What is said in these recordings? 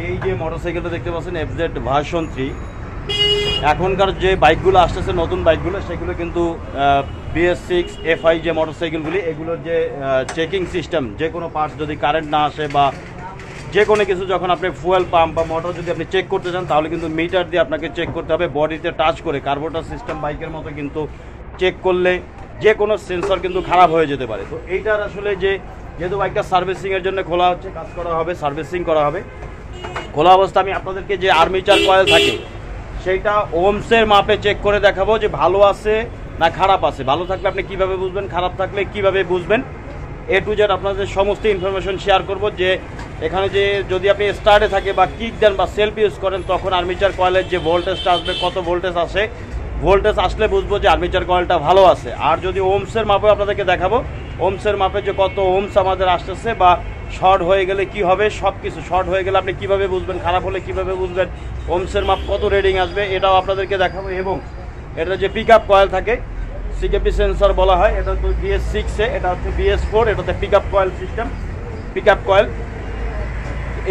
এই যে মোটরসাইকেলটা দেখতে পাচ্ছেন এফজেড ভার্সন 3, এখনকার যে বাইকগুলো আসতেছে নতুন বাইকগুলো সেগুলো কিন্তু BS6 FI যে মোটরসাইকেলগুলি, এগুলোর যে চেকিং সিস্টেম, যে কোনো পার্টস যদি কারেন্ট না আসে বা যে কোনো কিছু যখন আপনি ফুয়েল পাম্প বা মোটর যদি আপনি চেক করতে চান তাহলে কিন্তু মিটার দিয়ে আপনাকে চেক করতে হবে, বডিতে টাচ করে। কার্বোরেটর সিস্টেম বাইকের মতো কিন্তু চেক করলে যে কোনো সেন্সর কিন্তু খারাপ হয়ে যেতে পারে। তো এইটার আসলে যেহেতু বাইকটা সার্ভিসিংয়ের জন্য খোলা হচ্ছে, কাজ করা হবে, সার্ভিসিং করা হবে, খোলা অবস্থা আমি আপনাদেরকে যে আর্মেচার কয়েল থাকে সেইটা ওমসের মাপে চেক করে দেখাবো যে ভালো আছে না খারাপ আছে। ভালো থাকলে আপনি কিভাবে বুঝবেন, খারাপ থাকলে কিভাবে বুঝবেন, A to Z আপনাদের সমস্ত ইনফরমেশন শেয়ার করব। যে এখানে যে যদি আপনি স্টার্টে থাকে বা কিক দেন বা সেলফ ইউজ করেন তখন আর্মেচার কয়েলের যে ভোল্টেজটা আসবে, কত ভোল্টেজ আসে, ভোল্টেজ আসলে বুঝবো যে আর্মেচার কয়েলটা ভালো আছে। আর যদি ওমসের মাপে আপনাদেরকে দেখাবো, ওমসের মাপে যে কত ওমস আমাদের আসতেছে বা শর্ট হয়ে গেলে কি হবে, সব কিছু শর্ট হয়ে গেলে আপনি কিভাবে বুঝবেন, খারাপ হলে কিভাবে বুঝবেন, ওমসের মাপ কত রিডিং আসবে এটাও আপনাদেরকে দেখাবো। এবং এটা যে পিক আপ কয়েল থাকে, সিকেপি সেন্সর বলা হয়, এটা তো BS6-এ, এটা হচ্ছে BS4, এটাতে pick up coil system, pick up coil.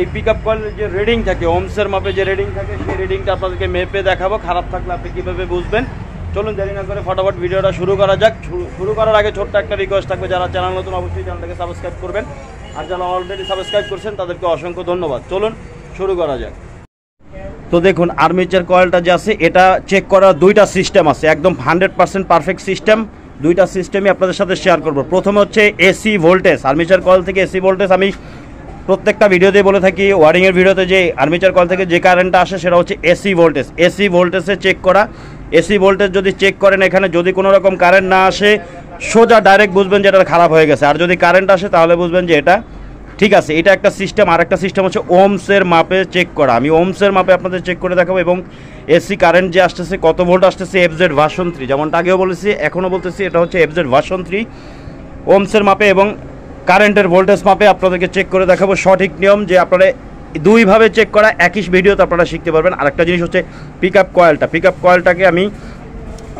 এই পিক আপ কয়েলের যে রিডিং থাকে, ওমসের মাপে যে রিডিং থাকে, সেই রিডিংটা আপনাদেরকে মেপে দেখাবো। খারাপ থাকলে আপনি কীভাবে বুঝবেন, চলুন দেরি না করে ফটাফট ভিডিওটা শুরু করা যাক। শুরু করার আগে ছোট্ট একটা রিকোয়েস্ট থাকবে, যারা চ্যানেল নতুন অবশ্যই চ্যানেলটাকে সাবস্ক্রাইব করবেন, আর যারা অলরেডি সাবস্ক্রাইব করছেন তাদেরকে অসংখ্য ধন্যবাদ। চলুন শুরু করা যাক। তো দেখুন আর্মেচার কয়েলটা যে আছে এটা চেক করার দুইটা সিস্টেম আছে, একদম 100% পারফেক্ট সিস্টেম। দুইটা সিস্টেমই আপনাদের সাথে শেয়ার করব। প্রথমে হচ্ছে এসি ভোল্টেজ, আর্মেচার কয়েল থেকে এসি ভোল্টেজ আমি প্রত্যেকটা ভিডিওতে বলে থাকি, ওয়ারিংয়ের ভিডিওতে যে আর্মেচার কয়েল থেকে যে কারেন্টটা আসে সেটা হচ্ছে এসি ভোল্টেজ। এসি ভোল্টেজে চেক করা, এসি ভোল্টেজ যদি চেক করেন এখানে যদি কোনো রকম কারেন্ট না আসে সোজা ডাইরেক্ট বুঝবেন যে এটা খারাপ হয়ে গেছে, আর যদি কারেন্ট আসে তাহলে বুঝবেন যে এটা ঠিক আছে। এটা একটা সিস্টেম। আর একটা সিস্টেম হচ্ছে ওমসের মাপে চেক করা। আমি ওমসের মাপে আপনাদের চেক করে দেখাবো এবং এসি কারেন্ট যে আসতেছে কত ভোল্ট আসতেছে, এফজেড ভার্সন 3, যেমনটা আগেও বলেছি এখনও বলতেছি, এটা হচ্ছে এফজেড ভার্সন 3 ওমসের মাপে এবং কারেন্টের ভোল্টেজ মাপে আপনাদেরকে চেক করে দেখাবো। সঠিক নিয়ম যে আপনারা দুইভাবে চেক করা একই ভিডিওতে আপনারা শিখতে পারবেন। আরেকটা জিনিস হচ্ছে পিক আপ কয়েলটা, পিক আপ কয়েলটাকে আমি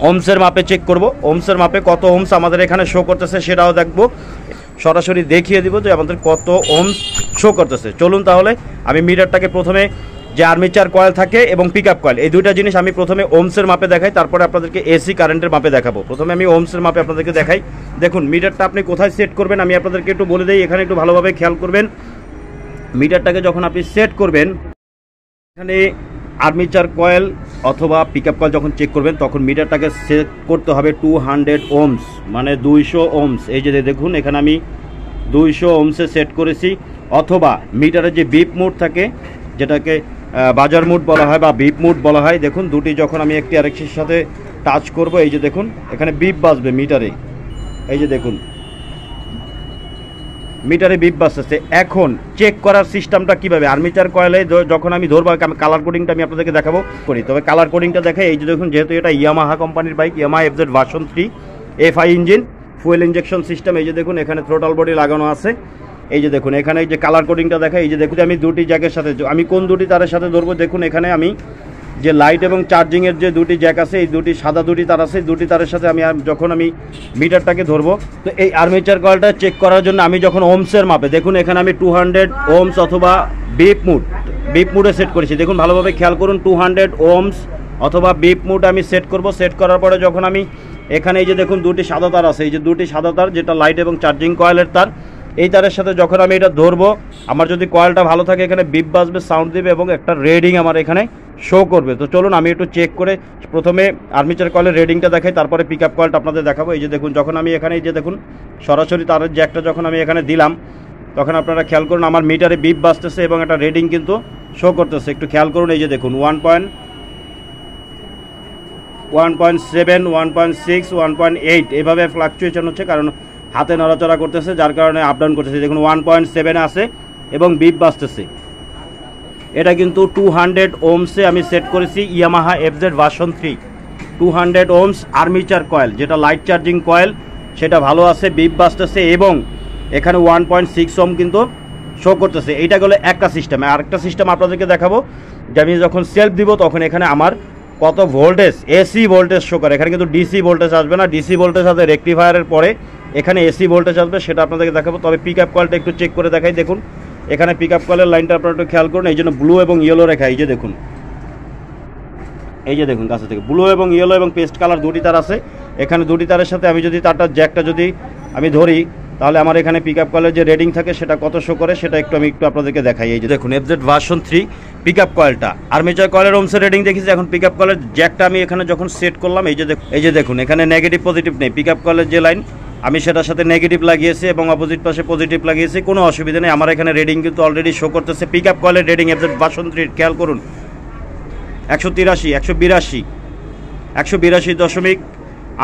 ওমসের মাপে চেক করব। ওমসের মাপে কত ওমস আমাদের এখানে শো করতেছে সেটাও দেখব, সরাসরি দেখিয়ে দিব যে আমাদের কত ওমস শো করতেছে। চলুন তাহলে আমি মিটারটাকে প্রথমে যে আর্মেচার কয়েল থাকে এবং পিক আপ কয়েল, এই দুইটা জিনিস আমি প্রথমে ওমসের মাপে দেখাই, তারপরে আপনাদেরকে এসি কারেন্টের মাপে দেখাবো। প্রথমে আমি ওমসের মাপে আপনাদেরকে দেখাই। দেখুন মিটারটা আপনি কোথায় সেট করবেন আমি আপনাদেরকে একটু বলে দিই, এখানে একটু ভালোভাবে খেয়াল করবেন। মিটারটাকে যখন আপনি সেট করবেন, এখানে আর্মেচার কয়েল অথবা পিক আপ কয়েল যখন চেক করবেন তখন মিটারটাকে সেট করতে হবে 200 ওমস, মানে 200 ওমস। এই যে দেখুন এখানে আমি 200 ওমসে সেট করেছি। অথবা মিটারের যে বিপ মোড থাকে, যেটাকে বাজার মোড বলা হয় বা বিপ মোড বলা হয়, দেখুন দুটি যখন আমি একটি আরেকটির সাথে টাচ করব, এই যে দেখুন এখানে বিপ বাজবে মিটারে, এই যে দেখুন মিটারে বিপ বাজতেছে। এখন চেক করার সিস্টেমটা কীভাবে, আর্মেচার কয়েলে যখন আমি ধরবো, কালার কোডিংটা আমি আপনাদেরকে দেখাবো করি, তবে কালার কোডিংটা দেখাই। এই যে দেখুন, যেহেতু এটা ইয়ামাহা কোম্পানির bike, Yamaha FZ version 3 FI engine, fuel injection system, এই যে দেখুন এখানে থ্রোটল বডি লাগানো আছে। এই যে দেখুন এখানে এই যে কালার কোডিংটা দেখাই, এই যে দেখুন আমি দুটি জ্যাকের সাথে, আমি কোন দুটি তারের সাথে ধরবো, দেখুন এখানে আমি যে লাইট এবং চার্জিংয়ের যে দুটি জ্যাক আছে, এই দুটি সাদা দুটি তার আছে, দুটি তারের সাথে আমি যখন আমি মিটারটাকে ধরবো, তো এই আর্মেচার কয়েলটা চেক করার জন্য আমি যখন ওমসের মাপে, দেখুন এখানে আমি 200 ওমস অথবা বিপ মুডে সেট করেছি। দেখুন ভালোভাবে খেয়াল করুন, 200 ওমস অথবা বিপ মুড আমি সেট করব। সেট করার পরে যখন আমি এখানে এই যে দেখুন দুটি সাদা তার আছে, এই যে দুটি সাদা তার, যেটা লাইট এবং চার্জিং কয়েলের তার, এই তারের সাথে যখন আমি এটা ধরবো, আমার যদি কয়েলটা ভালো থাকে এখানে বিপ বাজবে, সাউন্ড দিবে এবং একটা রেডিং আমার এখানে শো করবে। তো চলুন আমি একটু চেক করে প্রথমে আর্মেচার কয়েলের রেডিংটা দেখাই, তারপরে পিক আপ কয়েলটা আপনাদের দেখাবো। এই যে দেখুন যখন আমি এখানে, এই যে দেখুন সরাসরি তারের জ্যাকটা যখন আমি এখানে দিলাম, তখন আপনারা খেয়াল করুন আমার মিটারে বিপ বাজতেছে এবং একটা রেডিং কিন্তু শো করতেছে। একটু খেয়াল করুন, এই যে দেখুন 1.7, 1.6, 1.8 এইভাবে ফ্লাকচুয়েশন হচ্ছে, কারণ হাতে নড়াচড়া করতেছে যার কারণে আপ ডাউন করতেছে। দেখুন 1.7 আছে এবং বিপ বাজতেছে। এটা কিন্তু 200 ওমসে আমি সেট করেছি, Yamaha FZ version 3 200 ohms armature coil, যেটা লাইট চার্জিং কয়েল, সেটা ভালো আছে, বিপ বাজতেছে এবং এখানে 1.6 ওম কিন্তু শো করতেছে। এইটা গেলো একটা সিস্টেম। আরেকটা সিস্টেম আপনাদেরকে দেখাবো, যে আমি যখন সেলফ দিব তখন এখানে আমার কত ভোল্টেজ, এসি ভোল্টেজ শো করে। এখানে কিন্তু ডিসি ভোল্টেজ আসবে না, ডিসি ভোল্টেজ আসবে রেকটিফায়ারের পরে, এখানে এসি ভোল্টেজ আসবে, সেটা আপনাদেরকে দেখাবো। তবে পিক আপ কয়েলটা একটু চেক করে দেখাই। দেখুন এখানে পিক আপ কয়েলের লাইনটা আপনারা একটু খেয়াল করুন, এই জন্য ব্লু এবং ইয়েলো রেখা, এই যে দেখুন, এই যে দেখুন কাছে থেকে ব্লু এবং ইয়েলো এবং পেস্ট কালার দুটি তার আছে। এখানে দুটি তারের সাথে আমি যদি তারটা জ্যাকটা যদি আমি ধরি, তাহলে আমার এখানে পিক আপ কয়েলের যে রেডিং থাকে সেটা কত শো করে সেটা আমি একটু আপনাদেরকে দেখাই। এই যে দেখুন FZ ভার্সন 3 পিক আপ কয়েলটা, আর্মেচার কয়েলের ওমসের রেডিং দেখেছি। এখন পিক আপ কয়েলের জ্যাকটা আমি এখানে যখন সেট করলাম, এই যে দেখুন এখানে নেগেটিভ পজিটিভ নেই। পিক আপ কয়েলের যে লাইন আমি সেটার সাথে নেগেটিভ লাগিয়েছি এবং অপোজিট পাশে পজিটিভ লাগিয়েছি, কোনো অসুবিধা নেই। আমার এখানে রেডিং কিন্তু অলরেডি শো করতেছে। পিক আপ কয়েলের রেডিং FZ ভার্সন 3 খেয়াল করুন, 183, 182, 182.8,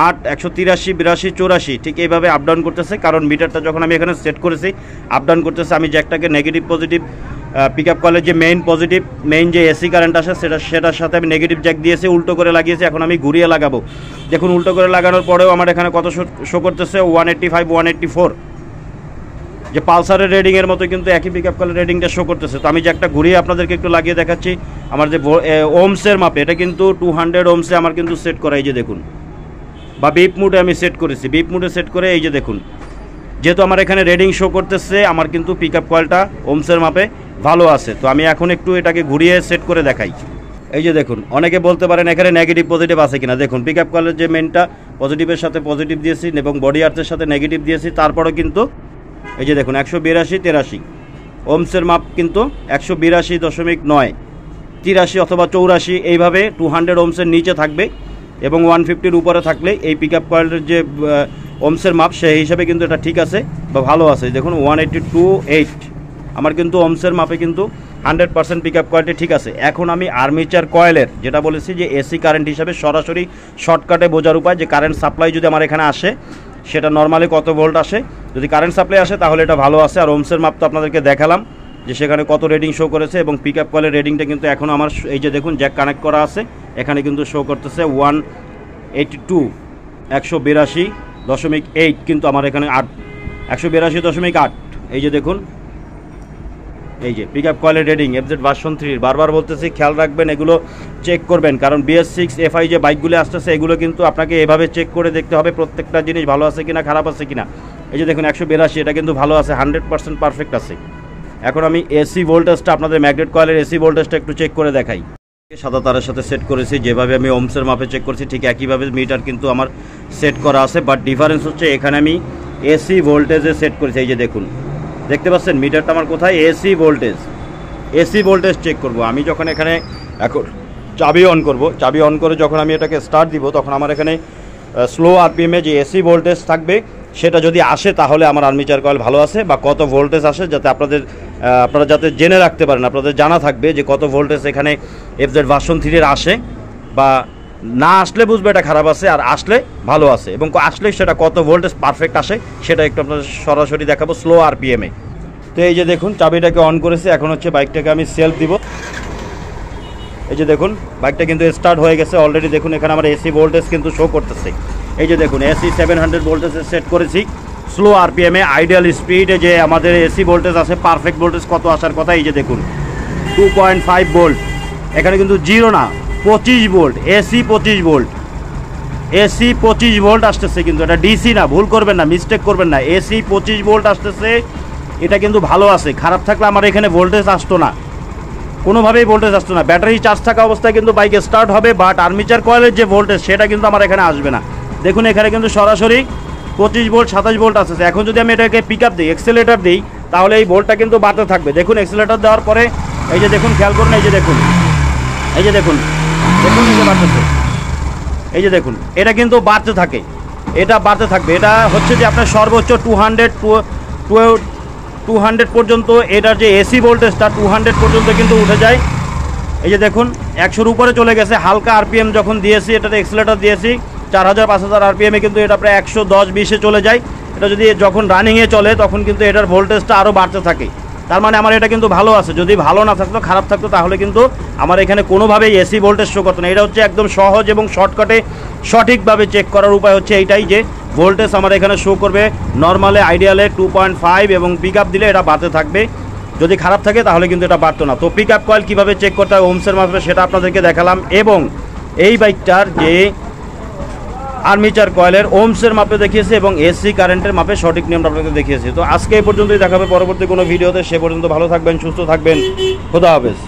183, 82, 84 ঠিক এইভাবে আপ ডাউন করতেছে। কারণ মিটারটা যখন আমি এখানে সেট করেছি আপ ডাউন করতেছে। আমি জ্যাকটাকে নেগেটিভ পজিটিভ পিক আপ কলের যে মেইন যে এসি কারেন্ট আসে সেটার সাথে আমি নেগেটিভ জ্যাক দিয়েছি, উল্টো করে লাগিয়েছি। এখন আমি ঘুরিয়ে লাগাবো। দেখুন উল্টো করে লাগানোর পরেও আমার এখানে কত শো করতেছে, 185, 184, যে পালসারের রেডিংয়ের মতো কিন্তু একই পিক আপ কলের রেডিংটা শো করতেছে। তো আমি জ্যাকটা ঘুরিয়ে আপনাদেরকে একটু লাগিয়ে দেখাচ্ছি। আমার যে ওমসের মাপে এটা কিন্তু 200 ওমসে আমার কিন্তু সেট করা, এই যে দেখুন, বা বিপ মুডে আমি সেট করেছি। বিপ মুডে সেট করে এই যে দেখুন, যেহেতু আমার এখানে রেডিং শো করতেছে, আমার কিন্তু পিক আপ কয়েলটা ওমসের মাপে ভালো আছে। তো আমি এখন একটু এটাকে ঘুরিয়ে সেট করে দেখাই। এই যে দেখুন, অনেকে বলতে পারেন এখানে নেগেটিভ পজিটিভ আছে কিনা। দেখুন পিক আপ কয়েলের যে মেনটা পজিটিভের সাথে পজিটিভ দিয়েছি এবং বডি আর্থের সাথে নেগেটিভ দিয়েছি, তারপরেও কিন্তু এই যে দেখুন 182, 83 ওমসের মাপ কিন্তু 182.9, 83 অথবা 84 এইভাবে 200 ওমসের নিচে থাকবে এবং 150-র উপরে থাকলে এই পিক আপ কয়েলের যে ওমসের মাপ সেই হিসাবে কিন্তু এটা ঠিক আছে বা ভালো আছে। দেখুন 182.8 আমার কিন্তু ওমসের মাপে কিন্তু 100% পিক আপ কয়েলটি ঠিক আছে। এখন আমি আর্মেচার কয়েলের যেটা বলেছি যে এসি কারেন্ট হিসাবে সরাসরি শর্টকাটে বোঝার উপায়, যে কারেন্ট সাপ্লাই যদি আমার এখানে আসে সেটা নর্মালি কত ভোল্ট আসে। যদি কারেন্ট সাপ্লাই আসে তাহলে এটা ভালো আছে। আর ওমসের মাপ তো আপনাদেরকে দেখালাম যে সেখানে কত রেডিং শো করেছে এবং পিক আপ কয়েলের রেডিংটা কিন্তু এখন আমার এই যে দেখুন জ্যাক কানেক্ট করা আছে, এখানে কিন্তু শো করতেছে 182, 182.8 কিন্তু আমার এখানে 182.8। এই যে দেখুন, এই যে পিক আপ কয়েলের রেডিং FZ ভার্সন 3। বারবার বলতেছি খেয়াল রাখবেন, এগুলো চেক করবেন, কারণ BS6 FI যে বাইকগুলো আসতেছে এগুলো কিন্তু আপনাকে এভাবে চেক করে দেখতে হবে প্রত্যেকটা জিনিস ভালো আছে কিনা, খারাপ আছে কিনা। এই যে দেখুন 182 এটা কিন্তু ভালো আছে, 100% পারফেক্ট আছে। এখন আমি এসি ভোল্টেজটা আপনাদের ম্যাগনেট কয়েলের এসি ভোল্টেজটা একটু চেক করে দেখাই। সাদা তারের সাথে সেট করেছি, যেভাবে আমি ওমসের মাপে চেক করেছি ঠিক একইভাবে মিটার কিন্তু আমার সেট করা আছে। বাট ডিফারেন্স হচ্ছে এখানে আমি এসি ভোল্টেজে সেট করেছি। এই যে দেখুন, দেখতে পাচ্ছেন মিটারটা আমার কোথায়, এসি ভোল্টেজ চেক করব। আমি যখন এখানে এখন চাবি অন করব, চাবি অন করে যখন আমি এটাকে স্টার্ট দিব, তখন আমার এখানে স্লো আরপিএমে যে এসি ভোল্টেজ থাকবে সেটা যদি আসে তাহলে আমার আর্মেচার কয়েল ভালো আছে, বা কত ভোল্টেজ আসে যাতে আপনারা যাতে জেনে রাখতে পারেন, আপনাদের জানা থাকবে যে কত ভোল্টেজ এখানে FZ ভার্সন 3 আসে, বা না আসলে বুঝবে এটা খারাপ আছে, আর আসলে ভালো আছে, এবং আসলে সেটা কত ভোল্টেজ পারফেক্ট আসে সেটা একটু আপনাদের সরাসরি দেখাবো স্লো আরপিএমে। তো এই যে দেখুন চাবিটাকে অন করেছি, এখন হচ্ছে বাইকটাকে আমি সেলফ দিব। এই যে দেখুন বাইকটা কিন্তু স্টার্ট হয়ে গেছে অলরেডি। দেখুন এখানে আমার এসি ভোল্টেজ কিন্তু শো করতেছে। এই যে দেখুন এসি 700 ভোল্টেজে সেট করেছি স্লো আরপিএমে। আইডিয়াল স্পিডে যে আমাদের এসি ভোল্টেজ আছে, পারফেক্ট ভোল্টেজ কত আসার কথা, এই যে দেখুন 2.5 ভোল্ট। এখানে কিন্তু জিরো না, 25 ভোল্ট, এসি 25 ভোল্ট আসতেছে। কিন্তু এটা ডিসি না, ভুল করবেন না, মিস্টেক করবেন না, এসি 25 ভোল্ট আসতেছে। এটা কিন্তু ভালো আছে। খারাপ থাকলে আমার এখানে ভোল্টেজ আসতো না, কোনোভাবেই ভোল্টেজ আসতো না। ব্যাটারি চার্জ থাকা অবস্থায় কিন্তু বাইক স্টার্ট হবে, বাট আর্মেচার কয়েলের যে ভোল্টেজ সেটা কিন্তু আমার এখানে আসবে না। দেখুন এখানে কিন্তু সরাসরি 25 ভোল্ট 27 ভোল্ট আসছে। এখন যদি আমি এটাকে পিক আপ দিই, এক্সেলেটার দিই, তাহলে এই ভোল্টটা কিন্তু বাড়তে থাকবে। দেখুন এক্সেলেটার দেওয়ার পরে এই যে দেখুন খেয়াল করুন, এই যে দেখুন এই যে বাড়তেছে। এই যে দেখুন এটা কিন্তু বাড়তে থাকে, এটা বাড়তে থাকবে। এটা হচ্ছে যে আপনার সর্বোচ্চ 200 পর্যন্ত এটার যে এসি ভোল্টেজটা 200 পর্যন্ত কিন্তু উঠে যায়। এই যে দেখুন 100-র উপরে চলে গেছে। হালকা আরপিএম যখন দিয়েছি, এটাতে এক্সেলেটার দিয়েছি 4000-5000 আরপিএমে কিন্তু এটা প্রায় 110-20-এ চলে যায়। এটা যদি যখন রানিংয়ে চলে তখন কিন্তু এটার ভোল্টেজটা আরও বাড়তে থাকে। তার মানে আমার এটা কিন্তু ভালো আছে। যদি ভালো না থাকতো, খারাপ থাকতো, তাহলে কিন্তু আমার এখানে কোনোভাবেই এসি ভোল্টেজ শো করতো না। এটা হচ্ছে একদম সহজ এবং শর্টকাটে সঠিকভাবে চেক করার উপায় হচ্ছে এইটাই, যে ভোল্টেজ আমার এখানে শো করবে নর্মালে আইডিয়ালে 2.5 এবং পিক আপ দিলে এটা বাড়তে থাকবে। যদি খারাপ থাকে তাহলে কিন্তু এটা বাড়তো না। তো পিক আপ কয়েল কীভাবে চেক করতে হয় ওমসের মাপে সেটা আপনাদেরকে দেখালাম। এবং এই বাইকটার যে আর্মিচার কয়েলের ওমসের মাপে দেখিয়েছি এবং এসি কারেন্টের মাপে সঠিক নিয়মটা আপনাদের দেখিয়েছি। তো আজকে এই পর্যন্তই, দেখাবে পরবর্তী কোনো ভিডিওতে। সে পর্যন্ত ভালো থাকবেন, সুস্থ থাকবেন, খোদা হাফেজ।